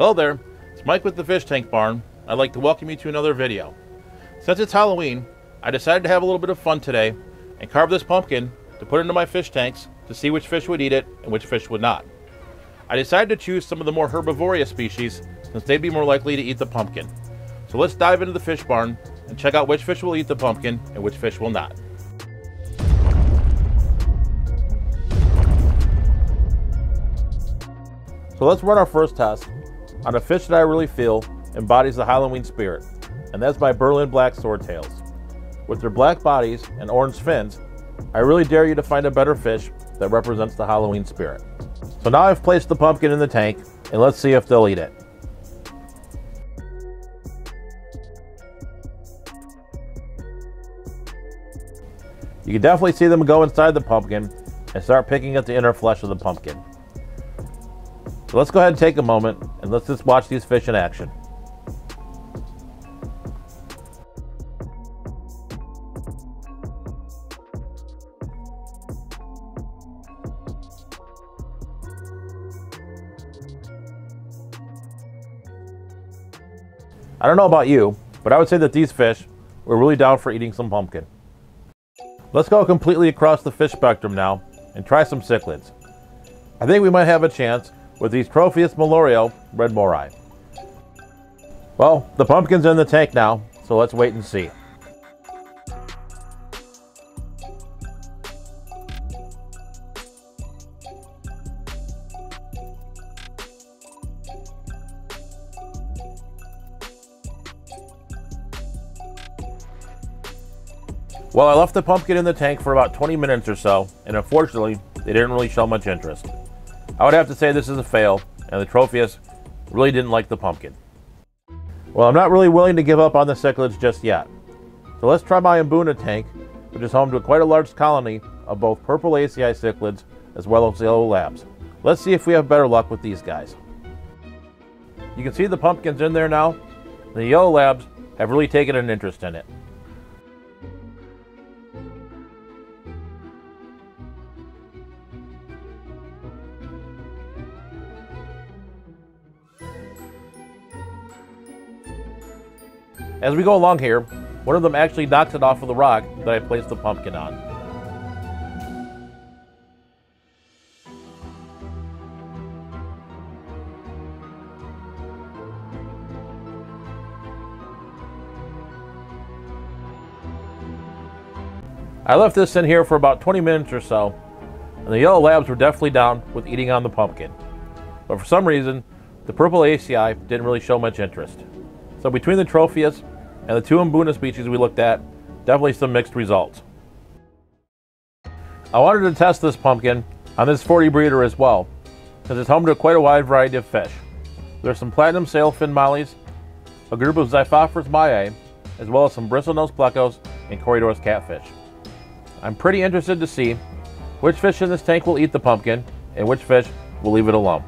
Hello there, it's Mike with the Fish Tank Barn. I'd like to welcome you to another video. Since it's Halloween, I decided to have a little bit of fun today and carve this pumpkin to put into my fish tanks to see which fish would eat it and which fish would not. I decided to choose some of the more herbivorous species since they'd be more likely to eat the pumpkin. So let's dive into the fish barn and check out which fish will eat the pumpkin and which fish will not. So let's run our first test on a fish that I really feel embodies the Halloween spirit, and that's my Berlin black swordtails. With their black bodies and orange fins, I really dare you to find a better fish that represents the Halloween spirit. So now I've placed the pumpkin in the tank, and let's see if they'll eat it. You can definitely see them go inside the pumpkin and start picking at the inner flesh of the pumpkin. So let's go ahead and take a moment and let's just watch these fish in action. I don't know about you, but I would say that these fish were really down for eating some pumpkin. Let's go completely across the fish spectrum now and try some cichlids. I think we might have a chance with these Tropheus Malorio red morai. Well, the pumpkin's in the tank now, so let's wait and see. Well, I left the pumpkin in the tank for about 20 minutes or so, and unfortunately, they didn't really show much interest. I would have to say this is a fail, and the Tropheus really didn't like the pumpkin. Well, I'm not really willing to give up on the cichlids just yet. So let's try my Mbuna tank, which is home to quite a large colony of both purple ACI cichlids as well as yellow labs. Let's see if we have better luck with these guys. You can see the pumpkin's in there now. The yellow labs have really taken an interest in it. As we go along here, one of them actually knocks it off of the rock that I placed the pumpkin on. I left this in here for about 20 minutes or so, and the yellow labs were definitely down with eating on the pumpkin. But for some reason, the purple ACI didn't really show much interest. So between the Tropheus and the two Mbuna species we looked at, definitely some mixed results. I wanted to test this pumpkin on this 40 breeder as well, because it's home to quite a wide variety of fish. There's some platinum sailfin mollies, a group of Xiphophorus maiae, as well as some bristlenose plecos and Corydorus catfish. I'm pretty interested to see which fish in this tank will eat the pumpkin and which fish will leave it alone.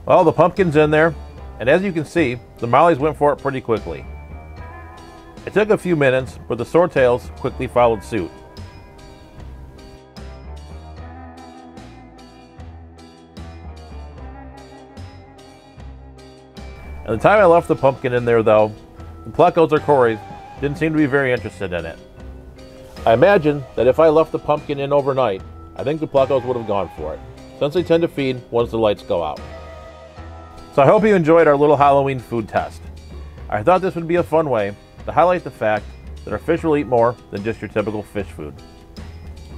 Well, the pumpkin's in there, and as you can see, the mollies went for it pretty quickly. It took a few minutes, but the swordtails quickly followed suit. At the time I left the pumpkin in there though, the plecos or cories didn't seem to be very interested in it. I imagine that if I left the pumpkin in overnight, I think the plecos would have gone for it, since they tend to feed once the lights go out. So I hope you enjoyed our little Halloween food test. I thought this would be a fun way to highlight the fact that our fish will eat more than just your typical fish food.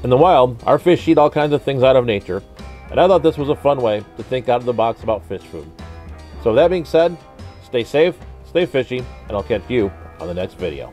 In the wild, our fish eat all kinds of things out of nature, and I thought this was a fun way to think out of the box about fish food. So with that being said, stay safe, stay fishy, and I'll catch you on the next video.